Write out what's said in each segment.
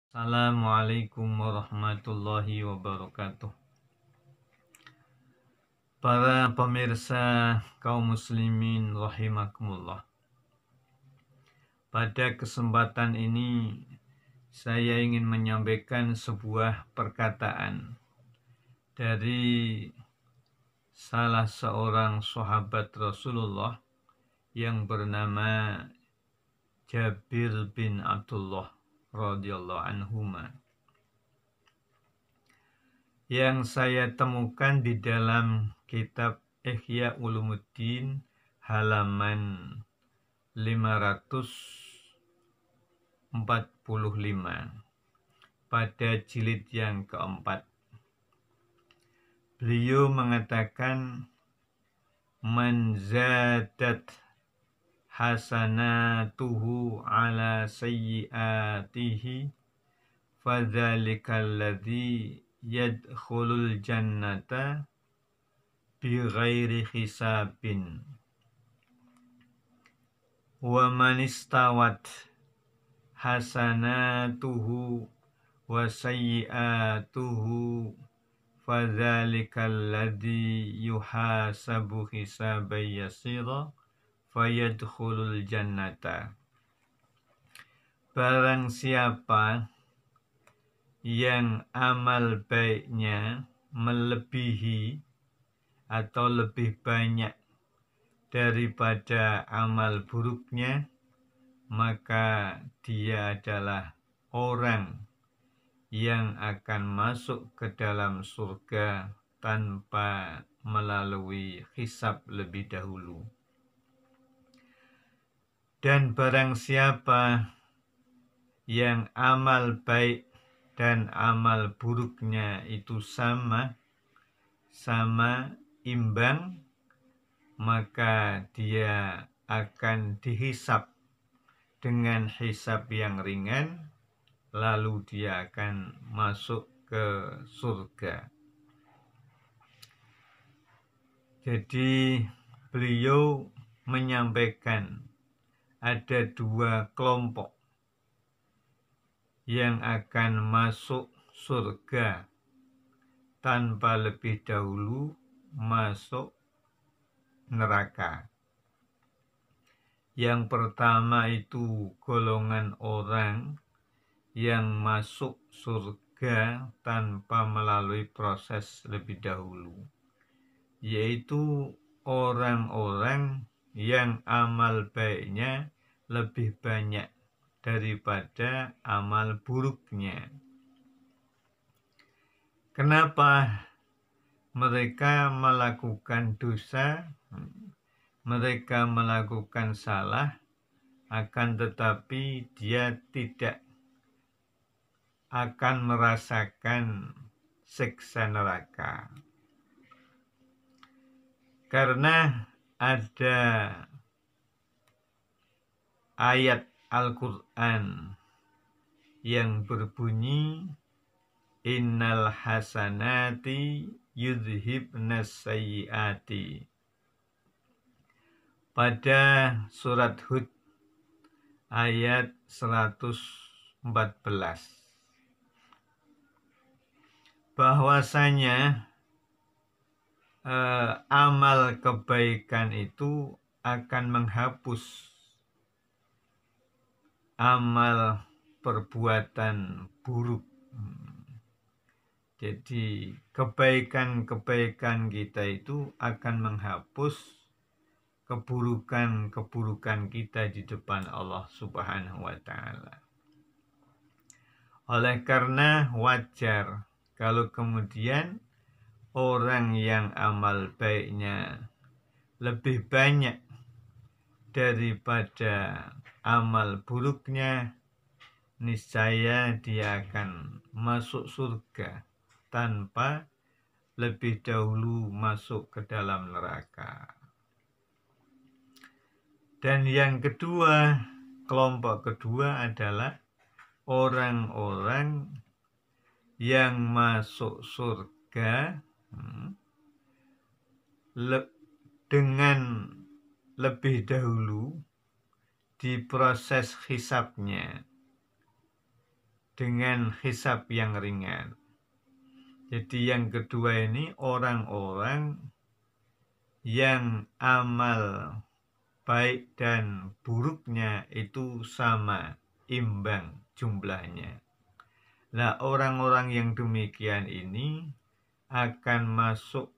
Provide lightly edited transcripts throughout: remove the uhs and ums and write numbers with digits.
Assalamualaikum warahmatullahi wabarakatuh. Para pemirsa kaum muslimin rahimakumullah. Pada kesempatan ini saya ingin menyampaikan sebuah perkataan dari salah seorang sahabat Rasulullah yang bernama Jabir bin Abdullah radhiyallahu anhuma, yang saya temukan di dalam kitab Ihya Ulumuddin halaman 545 pada jilid yang keempat. Beliau mengatakan, man zadat hasanatuhu ala sayyiatihi fadzalikal ladzi yadkhulul jannata bighairi hisabin wa man istawat hasanatuhu wa sayyiatuhu fadzalikal ladzi yuhasabu hisaban yasira fayadkhulul jannata. Barang siapa yang amal baiknya melebihi atau lebih banyak daripada amal buruknya, maka dia adalah orang yang akan masuk ke dalam surga tanpa melalui hisab lebih dahulu. Dan barang siapa yang amal baik dan amal buruknya itu sama imbang, maka dia akan dihisab dengan hisab yang ringan, lalu dia akan masuk ke surga. Jadi beliau menyampaikan ada dua kelompok yang akan masuk surga tanpa lebih dahulu masuk neraka. Yang pertama itu golongan orang yang masuk surga tanpa melalui proses lebih dahulu, yaitu orang-orang yang amal baiknya lebih banyak daripada amal buruknya. Kenapa mereka melakukan dosa, mereka melakukan salah, akan tetapi dia tidak akan merasakan siksa neraka? Karena ada ayat Al-Quran yang berbunyi, innal hasanati yudhibnas sayyiati, pada surat Hud ayat 114, bahwasanya amal kebaikan itu akan menghapus amal perbuatan buruk. Jadi kebaikan-kebaikan kita itu akan menghapus keburukan-keburukan kita di depan Allah Subhanahu wa Ta'ala. Oleh karena wajar kalau kemudian orang yang amal baiknya lebih banyak daripada amal buruknya, niscaya dia akan masuk surga tanpa lebih dahulu masuk ke dalam neraka. Dan yang kedua, kelompok kedua adalah orang-orang yang masuk surga dengan lebih dahulu di proses hisabnya. dengan hisab yang ringan. Jadi yang kedua ini orang-orang yang amal baik dan buruknya itu sama, imbang jumlahnya. Nah, orang-orang yang demikian ini akan masuk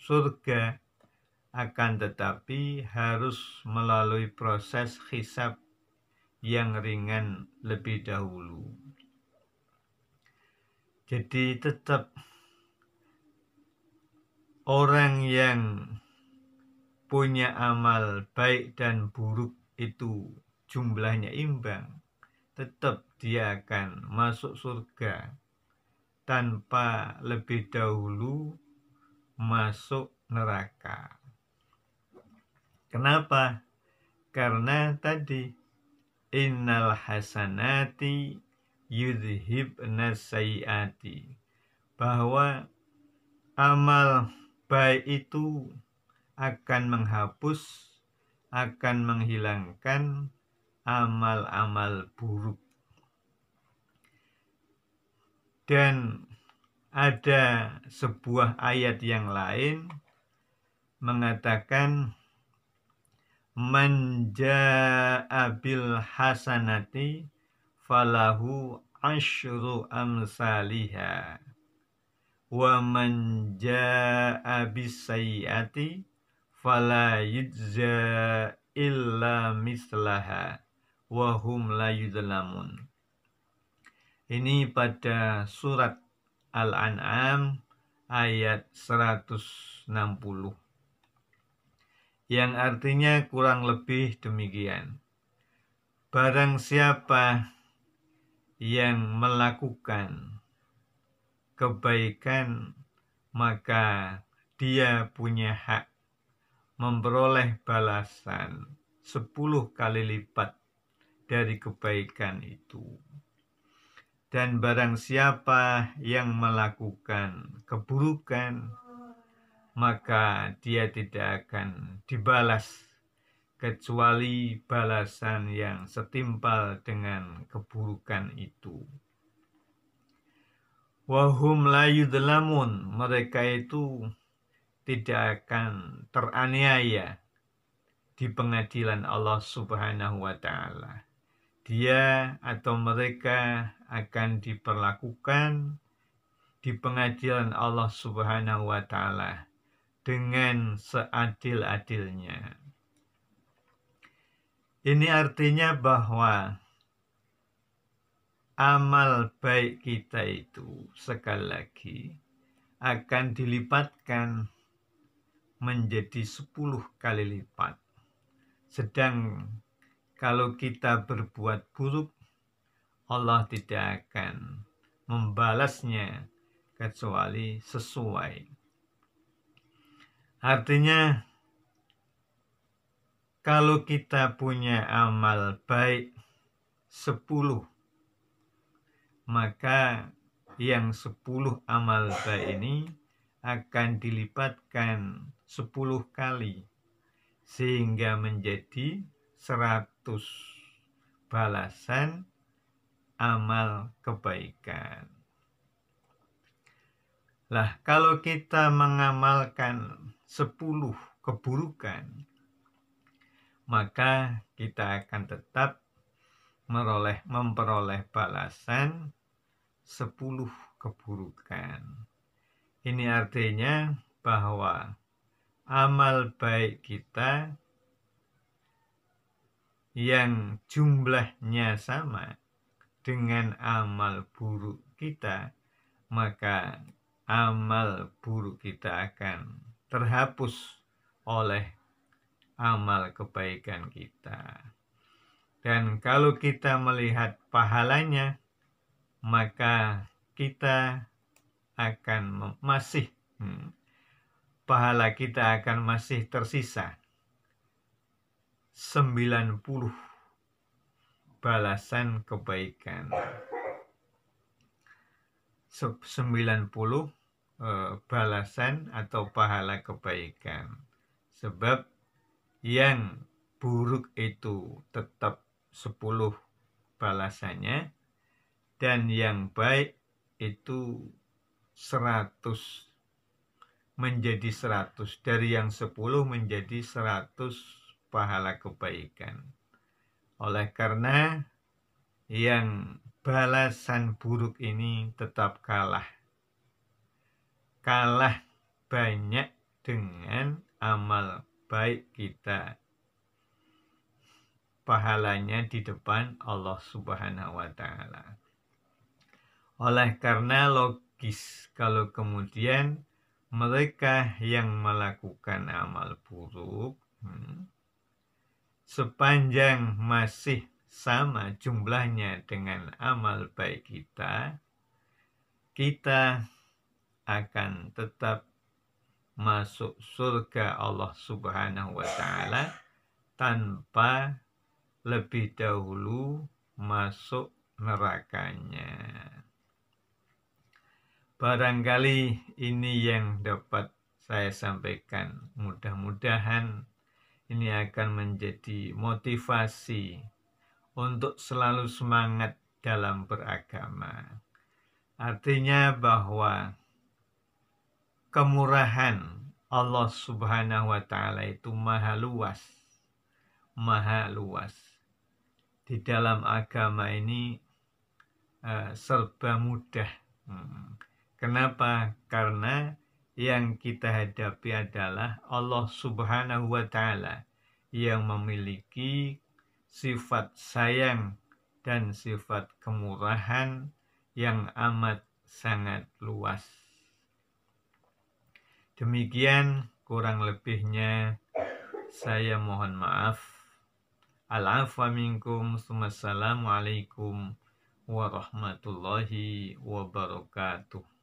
surga, akan tetapi harus melalui proses hisab yang ringan lebih dahulu. Jadi tetap orang yang punya amal baik dan buruk itu jumlahnya imbang, tetap dia akan masuk surga tanpa lebih dahulu masuk neraka. Kenapa? Karena tadi innal hasanati yudhibna sayyiati, bahwa amal baik itu akan menghapus, akan menghilangkan amal-amal buruk. Dan ada sebuah ayat yang lain mengatakan man jaa bil hasanati falahu asyru amsalihha wa man jaa bis sayyiati fala yujza illa mislaha wa hum la yudlamun. Ini pada surat Al-An'am ayat 160. Yang artinya kurang lebih demikian. Barang siapa yang melakukan kebaikan, maka dia punya hak memperoleh balasan 10 kali lipat dari kebaikan itu. Dan barang siapa yang melakukan keburukan, maka dia tidak akan dibalas kecuali balasan yang setimpal dengan keburukan itu. Wahum la yudlamun, mereka itu tidak akan teraniaya di pengadilan Allah Subhanahu wa ta'ala. Dia atau mereka akan diperlakukan di pengadilan Allah Subhanahu wa ta'ala dengan seadil-adilnya. Ini artinya bahwa amal baik kita itu sekali lagi akan dilipatkan menjadi 10 kali lipat. Sedang kalau kita berbuat buruk, Allah tidak akan membalasnya kecuali sesuai. Artinya, kalau kita punya amal baik 10, maka yang 10 amal baik ini akan dilipatkan 10 kali, sehingga menjadi 100 balasan amal kebaikan. Lah, kalau kita mengamalkan 10 keburukan, maka kita akan tetap memperoleh balasan 10 keburukan. Ini artinya bahwa amal baik kita yang jumlahnya sama dengan amal buruk kita, maka amal buruk kita akan terhapus oleh amal kebaikan kita. Dan kalau kita melihat pahalanya, maka kita akan pahala kita akan masih tersisa 90 balasan kebaikan. 90 balasan atau pahala kebaikan. Sebab yang buruk itu tetap 10 balasannya, dan yang baik itu 100 menjadi 100, dari yang 10 menjadi 100 pahala kebaikan. Oleh karena yang balasan buruk ini tetap kalah banyak dengan amal baik kita, pahalanya di depan Allah Subhanahu wa Ta'ala. Oleh karena logis kalau kemudian mereka yang melakukan amal buruk sepanjang masih sama jumlahnya dengan amal baik kita akan tetap masuk surga Allah Subhanahu wa Ta'ala tanpa lebih dahulu masuk nerakanya. Barangkali ini yang dapat saya sampaikan. Mudah-mudahan ini akan menjadi motivasi untuk selalu semangat dalam beragama. Artinya bahwa kemurahan Allah Subhanahu wa Ta'ala itu maha luas. Di dalam agama ini serba mudah. Kenapa? Karena yang kita hadapi adalah Allah Subhanahu wa Ta'ala yang memiliki sifat sayang dan sifat kemurahan yang amat sangat luas. Demikian kurang lebihnya, saya mohon maaf. Al-afwa minkum. Assalamualaikum warahmatullahi wabarakatuh.